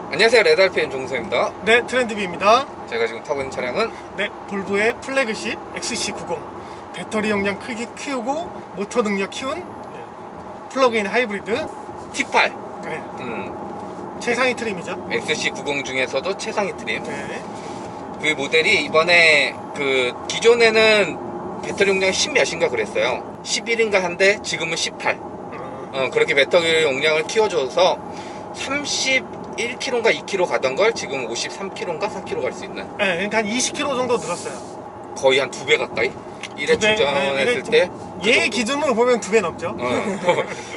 안녕하세요, 레드알피엔 종수입니다. 네, 트렌드비입니다. 제가 지금 타고 있는 차량은 네, 볼보의 플래그십 XC90 배터리 용량 크기 키우고 모터 능력 키운 플러그인 하이브리드. T8 네, 최상위 트림이죠. XC90 중에서도 최상위 트림. 네, 그 모델이 이번에 그 기존에는 배터리 용량이 10 몇인가 그랬어요. 11인가 한데 지금은 18. 그렇게 배터리 용량을 키워줘서 31km인가 2km 가던 걸 지금 53km인가 4km 갈 수 있는. 네, 그러니까 한 20km 정도 늘었어요. 거의 한 2배 가까이? 1회 충전했을 때 얘 기준으로 보면 2배 넘죠.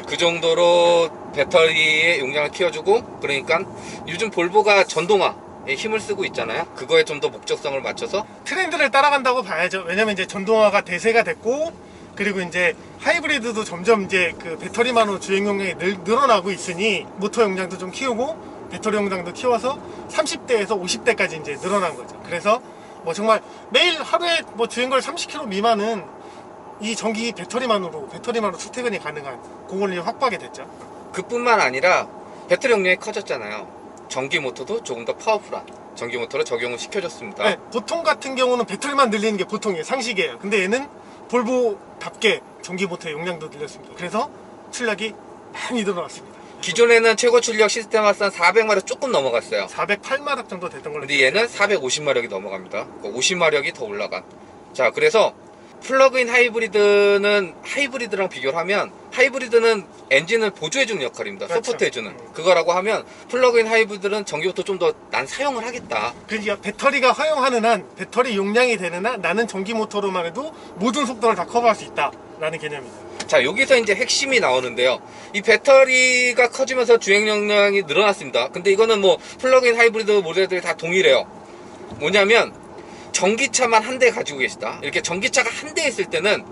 그 정도로 배터리의 용량을 키워주고, 그러니까 요즘 볼보가 전동화에 힘을 쓰고 있잖아요. 그거에 좀 더 목적성을 맞춰서 트렌드를 따라간다고 봐야죠. 왜냐면 이제 전동화가 대세가 됐고, 그리고 이제 하이브리드도 점점 이제 그 배터리만으로 주행 용량이 늘어나고 있으니 모터 용량도 좀 키우고 배터리 용량도 키워서 30대에서 50대까지 이제 늘어난 거죠. 그래서 뭐 정말 매일 하루에 뭐 주행거리 30km 미만은 이 전기 배터리만으로 출퇴근이 가능한 그걸 확보하게 됐죠. 그뿐만 아니라 배터리 용량이 커졌잖아요. 전기 모터도 조금 더 파워풀한 전기 모터로 적용을 시켜줬습니다. 네, 보통 같은 경우는 배터리만 늘리는 게 보통이에요. 상식이에요. 근데 얘는 볼보답게 전기 모터의 용량도 늘렸습니다. 그래서 출력이 많이 늘어났습니다. 기존에는 최고 출력 시스템 합산 400마력 조금 넘어갔어요. 408마력 정도 됐던 걸로. 근데 얘는 450마력이 넘어갑니다. 50마력이 더 올라간. 자, 그래서 플러그인 하이브리드는 하이브리드랑 비교를 하면, 하이브리드는 엔진을 보조해주는 역할입니다. 그렇죠. 서포트해주는 그거라고 하면, 플러그인 하이브리드는 전기부터 좀 더 난 사용을 하겠다. 그러니까 배터리가 허용하는 한, 배터리 용량이 되는 한 나는 전기 모터로만 해도 모든 속도를 다 커버할 수 있다 라는 개념입니다. 자, 여기서 이제 핵심이 나오는데요. 이 배터리가 커지면서 주행 용량이 늘어났습니다. 근데 이거는 뭐 플러그인 하이브리드 모델들이 다 동일해요. 뭐냐면 전기차만 한 대 가지고 계시다. 이렇게 전기차가 한 대 있을 때는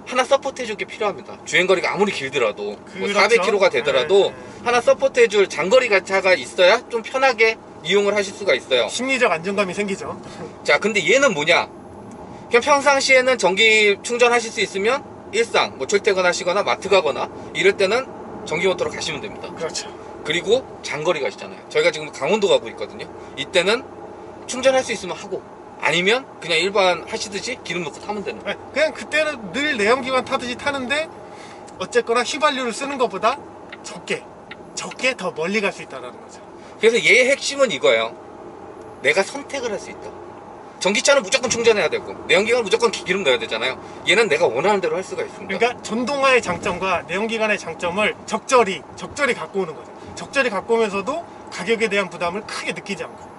하나 서포트 해줄 게 필요합니다. 주행거리가 아무리 길더라도 뭐 그렇죠. 400km가 되더라도 하나 서포트 해줄 장거리 차가 있어야 좀 편하게 이용을 하실 수가 있어요. 심리적 안정감이 생기죠. 자, 근데 얘는 뭐냐, 그냥 평상시에는 전기 충전하실 수 있으면 일상 뭐 출퇴근하시거나 마트 가거나 이럴 때는 전기 모터로 가시면 됩니다. 그렇죠. 그리고 장거리 가시잖아요. 저희가 지금 강원도 가고 있거든요. 이때는 충전할 수 있으면 하고, 아니면 그냥 일반 하시듯이 기름 넣고 타면 되는 거예요. 네, 그냥 그때는 늘 내연기관 타듯이 타는데 어쨌거나 휘발유를 쓰는 것보다 적게 더 멀리 갈 수 있다는 거죠. 그래서 얘의 핵심은 이거예요. 내가 선택을 할 수 있다. 전기차는 무조건 충전해야 되고 내연기관은 무조건 기름 넣어야 되잖아요. 얘는 내가 원하는 대로 할 수가 있습니다. 그러니까 전동화의 장점과 내연기관의 장점을 적절히 갖고 오는 거죠. 적절히 갖고 오면서도 가격에 대한 부담을 크게 느끼지 않고.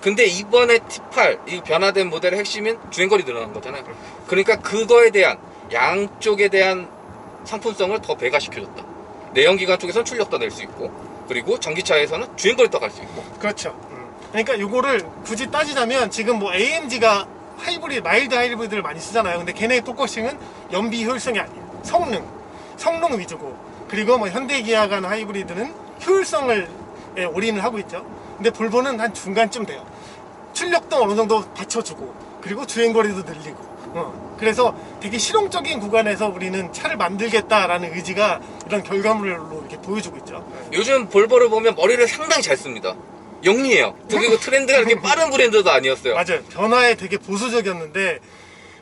근데 이번에 T8 이 변화된 모델의 핵심인 주행거리 늘어난 거잖아요. 그러니까 그거에 대한, 양쪽에 대한 상품성을 더 배가시켜줬다. 내연기관 쪽에서는 출력 더 낼 수 있고, 그리고 전기차에서는 주행거리 더 갈 수 있고. 그렇죠. 그러니까 이거를 굳이 따지자면 지금 뭐 AMG가 하이브리드, 마일드 하이브리드를 많이 쓰잖아요. 근데 걔네의 포커싱은 연비 효율성이 아니에요. 성능 위주고, 그리고 뭐 현대기아가 하는 하이브리드는 효율성을 올인을 하고 있죠. 근데 볼보는 한 중간쯤 돼요. 출력도 어느 정도 받쳐주고, 그리고 주행거리도 늘리고. 그래서 되게 실용적인 구간에서 우리는 차를 만들겠다라는 의지가 이런 결과물로 이렇게 보여주고 있죠. 요즘 볼보를 보면 머리를 상당히 잘 씁니다. 영리해요. 그리고 트렌드가 이렇게 빠른 브랜드도 아니었어요. 맞아요. 변화에 되게 보수적이었는데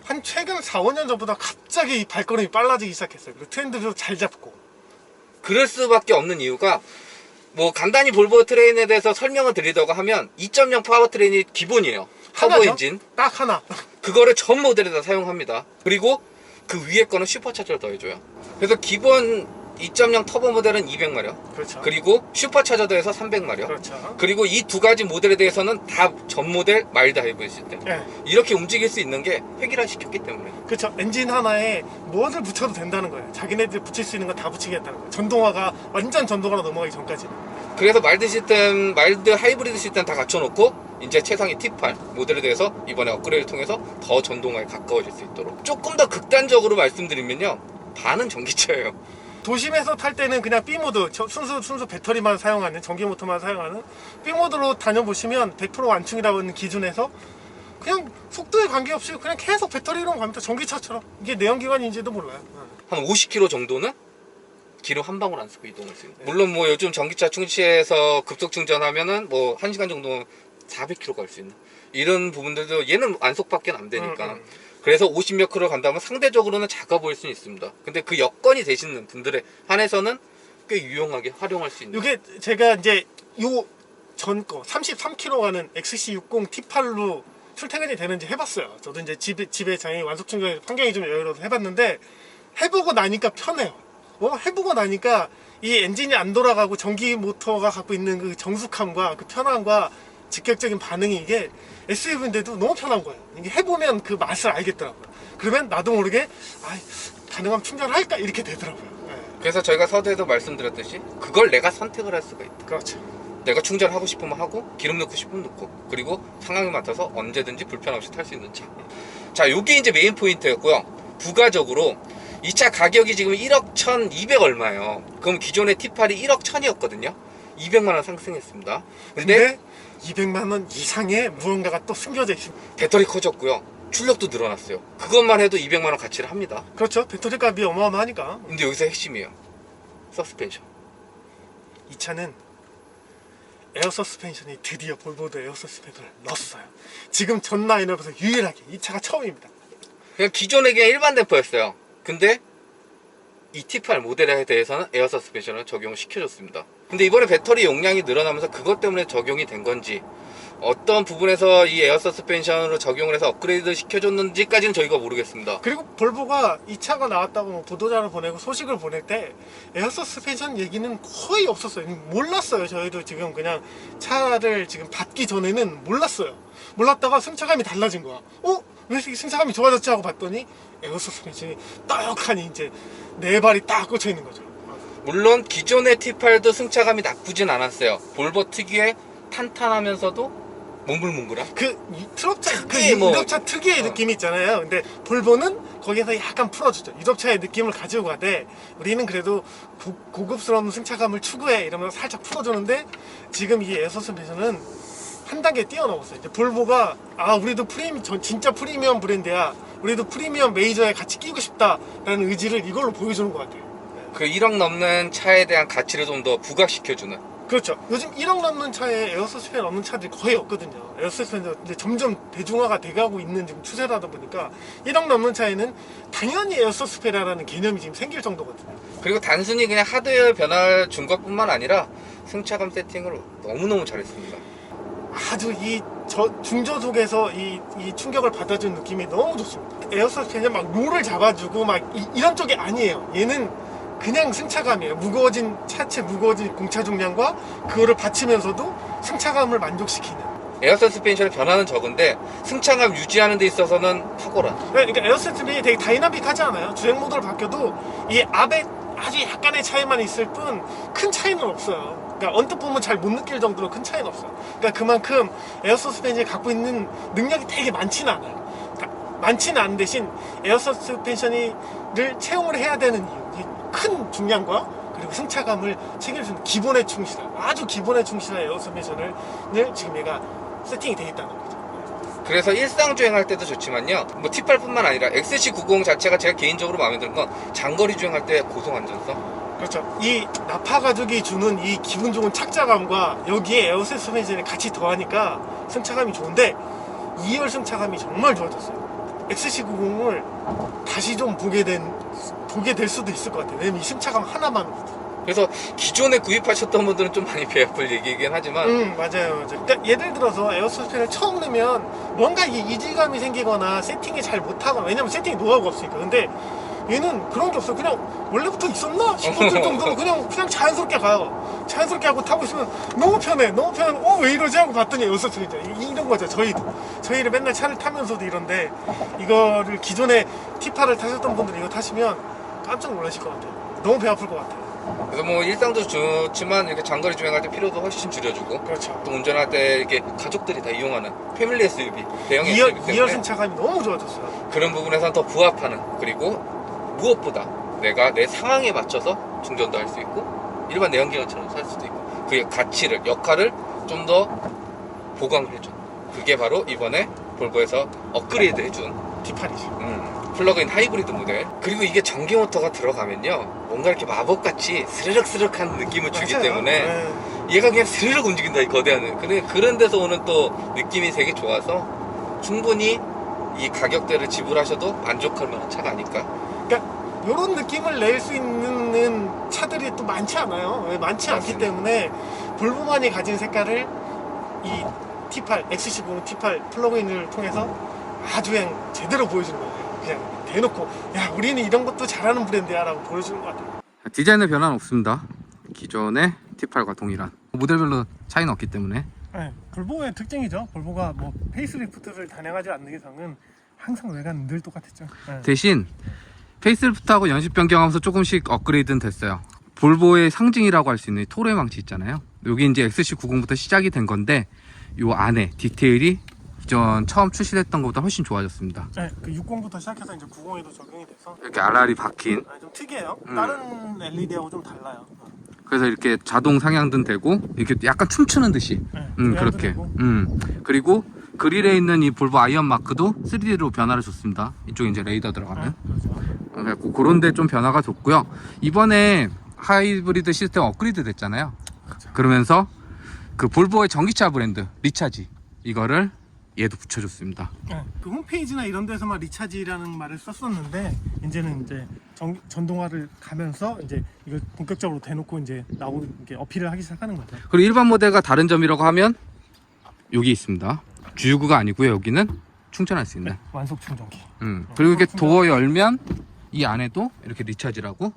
한 최근 4, 5년 전보다 갑자기 이 발걸음이 빨라지기 시작했어요. 그리고 트렌드도 잘 잡고. 그럴 수밖에 없는 이유가, 뭐 간단히 볼보 트레인에 대해서 설명을 드리려고 하면 2.0 파워트레인이 기본이에요. 터보 하나죠? 엔진. 딱 하나. 그거를 전 모델에다 사용합니다. 그리고 그 위에 거는 슈퍼차저를 더해줘요. 그래서 기본 2.0 터보 모델은 200마력. 그렇죠. 그리고 슈퍼차저도 해서 300마력. 그렇죠. 그리고 이 두 가지 모델에 대해서는 다 전 모델 마일드 하이브리드 시스템. 네. 이렇게 움직일 수 있는 게 획일화 시켰기 때문에. 그렇죠. 엔진 하나에 무엇을 붙여도 된다는 거예요. 자기네들 붙일 수 있는 거 다 붙이겠다는 거예요. 전동화가 완전 전동화로 넘어가기 전까지는. 그래서 마일드 하이브리드 시스템 다 갖춰놓고 이제 최상위 T8 모델에 대해서 이번에 업그레이드를 통해서 더 전동화에 가까워질 수 있도록. 조금 더 극단적으로 말씀드리면요, 반은 전기차예요. 도심에서 탈 때는 그냥 B모드, 순수 배터리만 사용하는, 전기 모터만 사용하는 B모드로 다녀보시면 100% 완충이라고 하는 기준에서 그냥 속도에 관계없이 그냥 계속 배터리로 갑니다. 전기차처럼. 이게 내연기관인지도 몰라요. 한 50km 정도는 기름 한 방울 안 쓰고 이동할 수 있는. 물론 뭐 요즘 전기차 충치해서 급속 충전하면은 뭐 1시간 정도 400km 갈 수 있는 이런 부분들도 얘는 안속밖에 안 되니까. 그래서 50몇 킬로 간다면 상대적으로는 작아 보일 수는 있습니다. 근데 그 여건이 되시는 분들에 한해서는 꽤 유용하게 활용할 수 있는. 이게 제가 이제 요 전 거 33km 가는 XC60 T8로 출퇴근이 되는지 해봤어요. 저도 이제 집에 장애 완속 충전 환경이 좀 여유로워서 해봤는데 해보고 나니까 편해요. 해보고 나니까 이 엔진이 안 돌아가고 전기 모터가 갖고 있는 그 정숙함과 그 편함과 직격적인 반응이 이게 SUV인데도 너무 편한 거예요. 이게 해보면 그 맛을 알겠더라고요. 그러면 나도 모르게 가능하면 충전할까 이렇게 되더라고요. 네. 그래서 저희가 서두에도 말씀드렸듯이 그걸 내가 선택을 할 수가 있다. 그렇죠. 내가 충전하고 싶으면 하고 기름 넣고 싶으면 넣고 그리고 상황에 맞춰서 언제든지 불편 없이 탈 수 있는 차. 자, 요게 이제 메인 포인트였고요. 부가적으로 이 차 가격이 지금 1억 1,200 얼마예요. 그럼 기존의 T8이 1억 1,000이었거든요. 200만 원 상승했습니다. 근데 200만 원 이상의 무언가가 또 숨겨져 있습니다. 배터리 커졌고요. 출력도 늘어났어요. 그것만 해도 200만 원 가치를 합니다. 그렇죠. 배터리 값이 어마어마하니까. 근데 여기서 핵심이에요. 서스펜션. 이 차는 에어 서스펜션이 드디어 볼보도 에어 서스펜션을 넣었어요. 지금 전 라인업에서 유일하게 이 차가 처음입니다. 그냥 기존에 그냥 일반 댐퍼였어요. 근데 이 T8 모델에 대해서는 에어 서스펜션을 적용을 시켜줬습니다. 근데 이번에 배터리 용량이 늘어나면서 그것 때문에 적용이 된 건지 어떤 부분에서 이 에어 서스펜션으로 적용을 해서 업그레이드 시켜줬는지까지는 저희가 모르겠습니다. 그리고 볼보가 이 차가 나왔다고 뭐 보도자를 보내고 소식을 보낼 때 에어 서스펜션 얘기는 거의 없었어요. 몰랐어요. 저희도 지금 그냥 차를 지금 받기 전에는 몰랐어요. 몰랐다가 승차감이 달라진 거야. 왜 승차감이 좋아졌지 하고 봤더니 에어 서스펜션이 떡하니 이제 네 발이 딱 꽂혀 있는 거죠. 물론 기존의 T8도 승차감이 나쁘진 않았어요. 볼보 특유의 탄탄하면서도 몽글몽글한 트럭차, 특유의 뭐- 유럽차 특유의 느낌이 있잖아요. 근데 볼보는 거기에서 약간 풀어주죠. 유럽차의 느낌을 가지고 가되 우리는 그래도 고급스러운 승차감을 추구해 이러면서 살짝 풀어주는데 지금 이 에어 서스펜션은 한 단계 뛰어넘었어요. 이제 볼보가 우리도 진짜 프리미엄 브랜드야. 우리도 프리미엄 메이저에 같이 끼고 싶다라는 의지를 이걸로 보여주는 것 같아요. 그 1억 넘는 차에 대한 가치를 좀 더 부각시켜주는. 그렇죠. 요즘 1억 넘는 차에 에어 서스펜션 없는 차들이 거의 없거든요. 에어 서스펜션 이제 점점 대중화가 돼가고 있는 지금 추세라다 보니까 1억 넘는 차에는 당연히 에어 서스펜이라는 개념이 지금 생길 정도거든요. 그리고 단순히 그냥 하드웨어 변화를 준 것뿐만 아니라 승차감 세팅을 너무너무 잘했습니다. 아주 중저속에서 이 충격을 받아준 느낌이 너무 좋습니다. 에어 서스펜션 막 롤을 잡아주고 막 이런 쪽이 아니에요. 얘는 그냥 승차감이에요. 차체 무거워진 공차 중량과 그거를 받치면서도 승차감을 만족시키는. 에어 서스펜션의 변화는 적은데 승차감 유지하는 데 있어서는 탁월한. 그러니까 에어 서스펜션이 되게 다이나믹하지 않아요? 주행 모드를 바뀌어도 이 앞에 아주 약간의 차이만 있을 뿐 큰 차이는 없어요. 그러니까 언뜻 보면 잘 못 느낄 정도로 큰 차이는 없어요. 그러니까 그만큼 에어 서스펜션이 갖고 있는 능력이 되게 많지는 않아요. 많지는 않은 대신 에어 서스펜션을 채용을 해야 되는 이유, 큰 중량과 그리고 승차감을 챙길 수 있는 기본에 충실한, 아주 기본에 충실한 에어 서스펜션을 지금 얘가 세팅이 되어 있다는 거죠. 그래서 일상 주행할 때도 좋지만요, 뭐 T8뿐만 아니라 XC90 자체가 제가 개인적으로 마음에 드는 건 장거리 주행할 때 고속 안전성. 그렇죠. 이 나파 가죽이 주는 이 기분 좋은 착자감과 여기에 에어 서스펜션이 같이 더하니까 승차감이 좋은데 2열 승차감이 정말 좋아졌어요. XC90을 다시 좀 보게 될 수도 있을 것 같아요. 왜냐면 이 승차감 하나만으로도. 그래서 기존에 구입하셨던 분들은 좀 많이 배 아플 얘기이긴 하지만 맞아요. 그러니까 예를 들어서 에어 서스펜을 처음 넣으면 뭔가 이질감이 생기거나 세팅이 잘 못하거나, 왜냐면 세팅이 노하우가 없으니까. 근데 얘는 그런 게 없어요. 그냥 원래부터 있었나 싶을 정도로 그냥 자연스럽게 가요. 자연스럽게 하고 타고 있으면 너무 편해. 왜 이러지 하고 봤더니 에어 서스펜이죠. 이런 거죠. 저희를 맨날 차를 타면서도 이런데 이거를 기존에 T8을 타셨던 분들이 이거 타시면 깜짝 놀라실 것 같아요. 너무 배 아플 것 같아요. 그래서 뭐 일상도 좋지만 이렇게 장거리 주행할 때 피로도 훨씬 줄여주고, 그렇죠. 또 운전할 때 이렇게 가족들이 다 이용하는 패밀리 SUV, 대형 SUV 2열 때문에 승차감이 너무 좋아졌어요. 그런 부분에서는 더 부합하는, 그리고 무엇보다 내가 내 상황에 맞춰서 충전도 할 수 있고 일반 내연기관처럼 살 수도 있고, 그의 가치를, 역할을 좀 더 보강을 해준, 그게 바로 이번에 볼보에서 업그레이드 해준 T8이죠. 플러그인 하이브리드 모델. 그리고 이게 전기 모터가 들어가면요 뭔가 이렇게 마법같이 스르륵스르륵한 느낌을 주기 맞아요. 때문에 네. 얘가 그냥 스르륵 움직인다, 이 거대한. 그런 데서 오는 또 느낌이 되게 좋아서 충분히 이 가격대를 지불하셔도 만족할 만한 차가 아닐까. 그러니까 이런 느낌을 낼 수 있는 차들이 또 많지 않아요. 왜 많지 않기 맞습니다. 때문에 볼보만이 가진 색깔을 이 T8, XC90 T8 플러그인을 통해서 아주 그냥 제대로 보여주는 거예요. 그냥 대놓고 야 우리는 이런 것도 잘하는 브랜드야 라고 보여주는 것 같아요. 디자인의 변화는 없습니다. 기존의 T8과 동일한. 모델별로 차이는 없기 때문에. 네, 볼보의 특징이죠. 볼보가 뭐 페이스리프트를 단행하지 않는 이상은 항상 외관은 늘 똑같았죠. 네. 대신 페이스리프트하고 연식 변경하면서 조금씩 업그레이드는 됐어요. 볼보의 상징이라고 할 수 있는 이 토르의 망치 있잖아요. 여기 이제 XC90부터 시작이 된 건데 요 안에 디테일이 기존 처음 출시됐던 것보다 훨씬 좋아졌습니다. 네, 그 60부터 시작해서 이제 90에도 적용이 돼서 이렇게 알알이 박힌. 좀 특이해요. 다른 LED하고 좀 달라요. 그래서 이렇게 자동 상향등 되고 이렇게 약간 춤추는 듯이. 네, 그렇게. 되고. 그리고 그릴에 있는 이 볼보 아이언 마크도 3D로 변화를 줬습니다. 이쪽에 이제 레이더 들어가는. 그렇죠. 그래서 그런데 좀 변화가 줬고요. 이번에 하이브리드 시스템 업그레이드 됐잖아요. 그렇죠. 그러면서 그 볼보의 전기차 브랜드 리차지 이거를 얘도 붙여줬습니다. 네, 그 홈페이지나 이런 데서만 리차지라는 말을 썼었는데 이제는 이제 전동화를 가면서 이제 이걸 본격적으로 대놓고 이제 나오는 게 어필을 하기 시작하는 거죠. 그리고 일반 모델과 다른 점이라고 하면 여기 있습니다. 주유구가 아니고요. 여기는 충전할 수 있는. 네, 완속 충전기. 그리고 이렇게 도어 열면 이 안에도 이렇게 리차지라고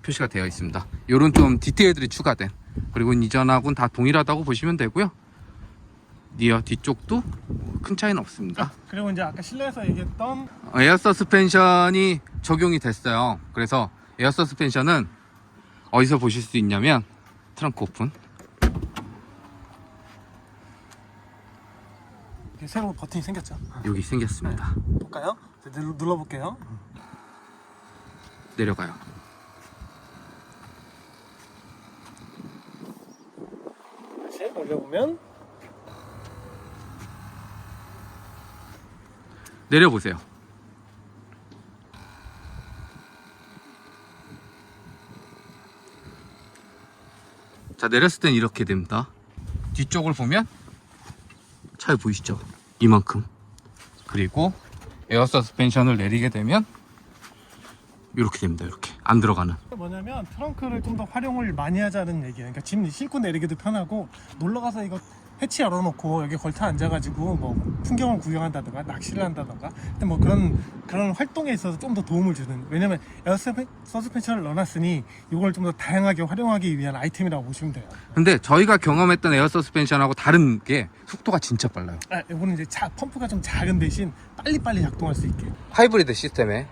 표시가 되어 있습니다. 이런 좀 디테일들이 추가된. 그리고 이전하고는 다 동일하다고 보시면 되고요. 리어 뒤쪽도 큰 차이는 없습니다. 그리고 이제 아까 실내에서 얘기했던 에어 서스펜션이 적용이 됐어요. 그래서 에어 서스펜션은 어디서 보실 수 있냐면 트렁크 오픈. 이렇게 새로 버튼이 생겼죠. 여기 생겼습니다. 볼까요? 눌러볼게요. 내려가요. 다시 올려보면 내려보세요. 자, 내렸을 땐 이렇게 됩니다. 뒤쪽을 보면 잘 보이시죠? 이만큼. 그리고 에어 서스펜션을 내리게 되면 이렇게 됩니다. 이렇게 안 들어가는. 뭐냐면 트렁크를 좀 더 활용을 많이 하자는 얘기예요. 그러니까 짐 싣고 내리기도 편하고 놀러가서 이거 해치 열어놓고 여기 걸터 앉아가지고 뭐 풍경을 구경한다던가 낚시를 한다던가 근데 뭐 그런 활동에 있어서 좀 더 도움을 주는, 왜냐면 에어 서스펜션을 넣어놨으니 이걸 좀 더 다양하게 활용하기 위한 아이템이라고 보시면 돼요. 근데 저희가 경험했던 에어 서스펜션하고 다른 게 속도가 진짜 빨라요. 이거는 이제 펌프가 좀 작은 대신 빨리빨리 작동할 수 있게. 하이브리드 시스템에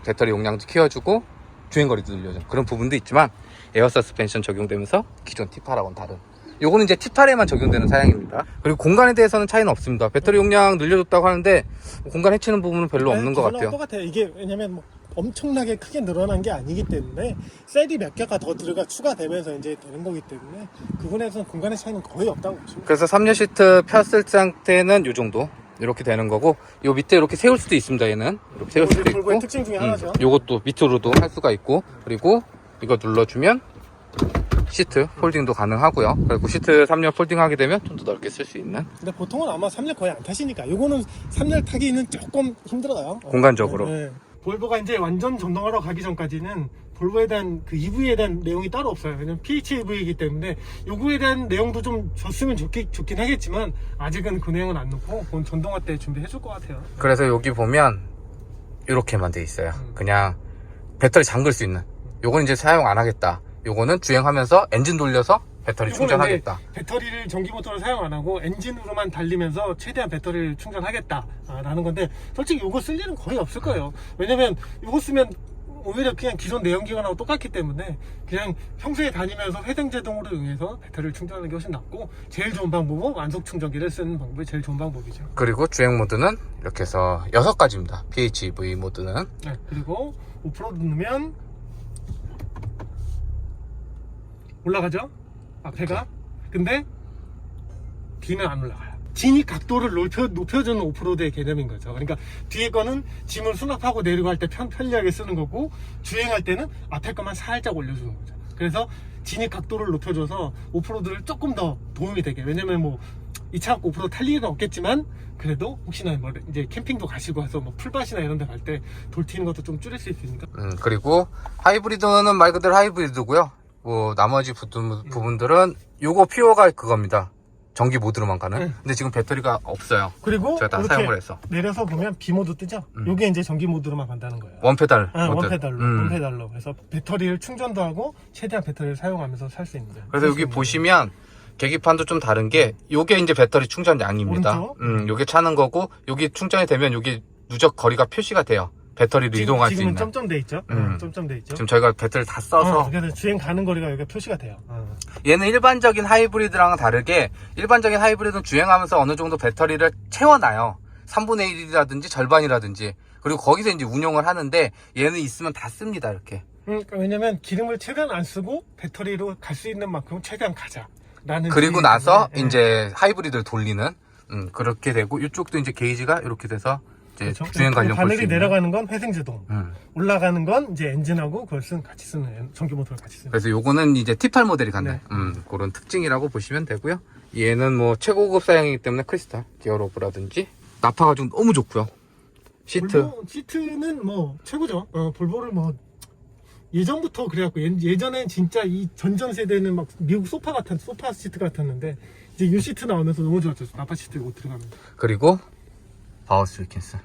배터리 용량도 키워주고 주행거리도 늘려줘. 그런 부분도 있지만 에어 서스펜션 적용되면서 기존 T8하고는 다른. 요거는 이제 T8에만 적용되는 사양입니다. 그리고 공간에 대해서는 차이는 없습니다. 배터리 용량 늘려줬다고 하는데 공간 해치는 부분은 별로 없는 것 같아요. 똑같아요. 이게 왜냐면 뭐 엄청나게 크게 늘어난 게 아니기 때문에 셀이 몇 개가 더 추가되면서 이제 되는 거기 때문에 그 부분에서는 공간의 차이는 거의 없다고 보시면 돼요. 그래서 3열 시트 폈을 상태는 요 정도 이렇게 되는 거고, 요 밑에 이렇게 세울 수도 있습니다. 얘는 이렇게 세울 수도 있고, 볼보의 특징 중에 하나죠. 요것도 밑으로도 할 수가 있고, 그리고 이거 눌러주면 시트 폴딩도 가능하고요. 그리고 시트 3열 폴딩하게 되면 좀 더 넓게 쓸 수 있는. 근데 보통은 아마 3열 거의 안 타시니까 요거는 3열 타기는 조금 힘들어요. 공간적으로. 볼보가 이제 완전 전동화로 가기 전까지는 볼보에 대한 그 EV에 대한 내용이 따로 없어요. 왜냐면 PHEV이기 때문에 요거에 대한 내용도 좀 줬으면 좋긴 하겠지만 아직은 그 내용은 안 넣고 그건 전동화 때 준비해 줄 것 같아요. 그래서 여기 보면 이렇게만 돼 있어요. 그냥 배터리 잠글 수 있는. 요건 이제 사용 안 하겠다. 요거는 주행하면서 엔진 돌려서 배터리 충전하겠다. 배터리를 전기 모터를 사용 안 하고 엔진으로만 달리면서 최대한 배터리를 충전하겠다라는 건데, 솔직히 요거 쓸 일은 거의 없을 거예요. 왜냐면 요거 쓰면 오히려 그냥 기존 내연기관하고 똑같기 때문에 그냥 평소에 다니면서 회전제동으로 이용해서 배터리를 충전하는 게 훨씬 낫고, 제일 좋은 방법은 완속 충전기를 쓰는 방법이 제일 좋은 방법이죠. 그리고 주행 모드는 이렇게 해서 6가지입니다. PHEV 모드는. 네, 그리고 오프로드 넣으면 올라가죠? 앞에가. 근데 뒤는 안 올라가요. 진입 각도를 높여주는 오프로드의 개념인 거죠. 그러니까 뒤에 거는 짐을 수납하고 내려갈 때 편리하게 쓰는 거고, 주행할 때는 앞에 거만 살짝 올려주는 거죠. 그래서 진입 각도를 높여줘서 오프로드를 조금 더 도움이 되게. 왜냐면 뭐 이 차 갖고 오프로드 탈 일은 없겠지만, 그래도 혹시나 뭐 이제 캠핑도 가시고 해서 뭐 풀밭이나 이런 데 갈 때 돌 튀는 것도 좀 줄일 수 있으니까. 그리고 하이브리드는 말 그대로 하이브리드고요. 뭐 나머지 부분들은 요거 퓨어가 그겁니다. 전기 모드로만 가는. 근데 지금 배터리가 없어요. 그리고 제가 다 이렇게 사용을 해서. 내려서 보면 비모드 뜨죠? 요게 이제 전기 모드로만 간다는 거예요. 원페달 모드. 원페달로. 그래서 배터리를 충전도 하고 최대한 배터리를 사용하면서 살 수 있는. 그래서 여기 보시면 계기판도 좀 다른 게, 요게 이제 배터리 충전량입니다. 오른쪽? 요게 차는 거고, 여기 충전이 되면 여기 누적 거리가 표시가 돼요. 배터리를 이동할 수 있는. 지금은 점점돼 있죠? 점점돼 있죠? 지금 저희가 배터리를 다 써서. 그래서 주행 가는 거리가 여기가 표시가 돼요. 얘는 일반적인 하이브리드랑은 다르게, 일반적인 하이브리드는 주행하면서 어느 정도 배터리를 채워놔요. 3분의 1이라든지 절반이라든지. 그리고 거기서 이제 운용을 하는데, 얘는 있으면 다 씁니다, 이렇게. 그러니까 왜냐면 기름을 최대한 안 쓰고 배터리로 갈 수 있는 만큼 최대한 가자. 그리고 나서 때문에, 이제 하이브리드를 돌리는, 그렇게 되고, 이쪽도 이제 게이지가 이렇게 돼서 이제 그렇죠? 주행 관련 볼 수 바늘이 있는. 내려가는 건 회생제동, 올라가는 건 이제 엔진하고 그걸 같이 쓰는 전기 모터를 같이 쓰는. 그래서 요거는 이제 T8 모델이 갖는 네. 그런 특징이라고 보시면 되고요. 얘는 뭐 최고급 사양이기 때문에 크리스탈 기어로브라든지 나파가 좀 너무 좋고요. 시트. 볼보 시트는 뭐 최고죠. 볼보를 뭐 예전부터 그래갖고 예전엔 진짜 이 전전 세대는 막 미국 소파 시트 같았는데, 이제 이 시트 나오면서 너무 좋았죠. 나파 시트 이거 들어가면. 그리고 파워 스위켄스.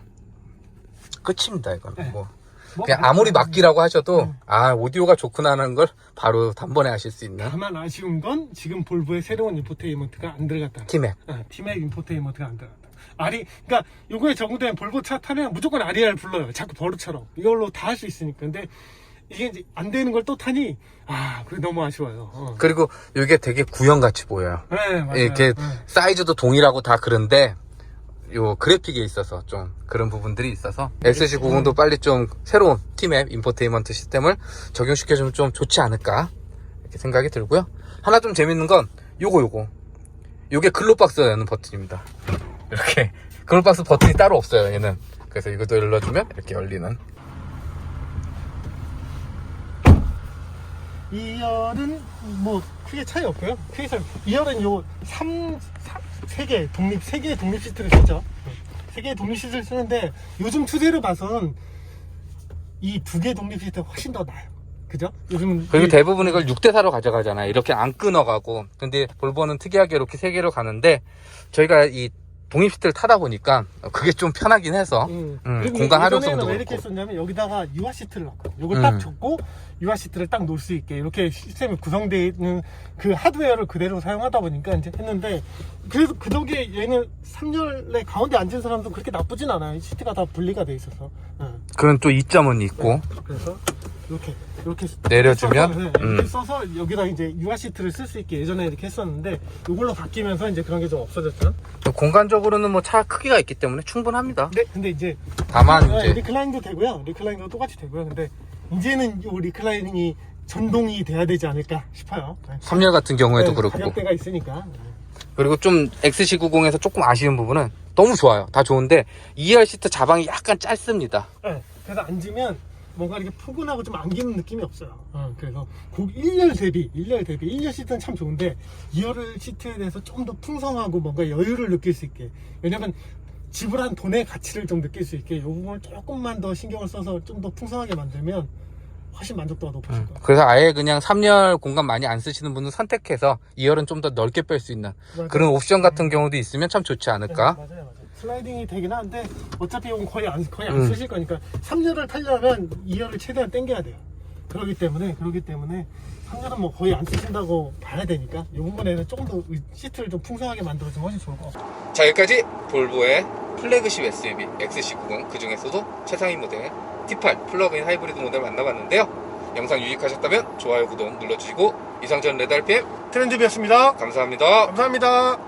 끝입니다, 이거는. 네. 뭐 그냥 아무리 막기라고 하셔도 아, 오디오가 좋구나 하는 걸 바로 단번에 아실 수 있는. 다만 아쉬운 건 지금 볼보의 새로운 인포테인먼트가 안 들어갔다. T-Mac. T-Mac 인포테인먼트가 안 들어갔다. 그러니까 요거에 적용된 볼보 차 타면 무조건 RER 불러요. 자꾸 버릇처럼. 이걸로 다 할 수 있으니까. 근데 이게 이제 안 되는 걸 또 타니, 그게 너무 아쉬워요. 그리고 이게 되게 구형같이 보여요. 네, 맞아요. 이렇게 네. 사이즈도 동일하고 다 그런데 요 그래픽에 있어서 좀 그런 부분들이 있어서 XC90도 빨리 좀 새로운 T-Map 인포테인먼트 시스템을 적용시켜주면 좀 좋지 않을까 이렇게 생각이 들고요. 하나 좀 재밌는 건 요게 글로박스가 여는 버튼입니다. 이렇게 글로박스 버튼이 따로 없어요, 얘는. 그래서 이것도 눌러주면 이렇게 열리는. 2열은 뭐 크게 차이 없고요. 크게 차이. 2열은 요 3개의 독립 시트를 쓰죠. 3개의 독립 시트를 쓰는데, 요즘 추세를 봐서는 이 2개 독립 시트가 훨씬 더 나아요. 그죠? 요즘 그리고 대부분 이걸 6대4로 가져가잖아요. 이렇게 안 끊어가고. 근데 볼보는 특이하게 이렇게 3개로 가는데, 저희가 이 독립 시트를 타다 보니까 그게 좀 편하긴 해서 그리고 공간 활용성도 예전에는 왜 그렇고. 이렇게 썼냐면 여기다가 유화 시트를 넣거든요. 이걸 딱 줬고 유화 시트를 딱 놓을 수 있게 이렇게 시스템이 구성되어 있는 그 하드웨어를 그대로 사용하다 보니까 이제 했는데, 그래도 그 덕에 얘는 3열에 가운데 앉은 사람도 그렇게 나쁘진 않아요. 시트가 다 분리가 돼 있어서. 그건 또 이점은 있고. 그래서 이렇게 내려주면, 써서, 이렇게 써서 여기다 이제 유화 시트를 쓸 수 있게 예전에 이렇게 했었는데, 이걸로 바뀌면서 이제 그런 게 좀 없어졌죠. 공간적으로는 뭐 차 크기가 있기 때문에 충분합니다. 네, 근데 이제 다만 이제 리클라인도 되고요. 리클라인도 똑같이 되고요. 근데 이제는 이 리클라이닝이 전동이 돼야 되지 않을까 싶어요. 3열 같은 경우에도 그렇고. 가격대가 있으니까. 그리고 좀 XC90에서 조금 아쉬운 부분은 너무 좋아요. 다 좋은데 2열 시트 자방이 약간 짧습니다. 네, 그래서 앉으면 뭔가 이렇게 푸근하고 좀 안기는 느낌이 없어요. 그래서 1열 대비 1열 시트는 참 좋은데 2열 시트에 대해서 좀 더 풍성하고 뭔가 여유를 느낄 수 있게, 왜냐면 지불한 돈의 가치를 좀 느낄 수 있게 이 부분을 조금만 더 신경을 써서 좀 더 풍성하게 만들면 훨씬 만족도가 높아질 거예요. 그래서 아예 그냥 3열 공간 많이 안 쓰시는 분은 선택해서 2열은 좀 더 넓게 뺄 수 있는 맞아요. 그런 옵션 같은 경우도 있으면 참 좋지 않을까. 네, 맞아요. 슬라이딩이 되긴 하는데 어차피 이건 거의 안 쓰실 거니까 3열을 타려면 2열을 최대한 당겨야 돼요. 그렇기 때문에 3열은 뭐 거의 안 쓰신다고 봐야 되니까 이 부분에는 조금 더 시트를 좀 풍성하게 만들어주면 훨씬 좋을 것 같아요. 자, 여기까지 볼보의 플래그십 SUV XC90 그 중에서도 최상위 모델 T8 플러그인 하이브리드 모델 만나봤는데요. 영상 유익하셨다면 좋아요, 구독 눌러주시고, 이상전 레드 RPM 트렌드비였습니다. 감사합니다. 감사합니다.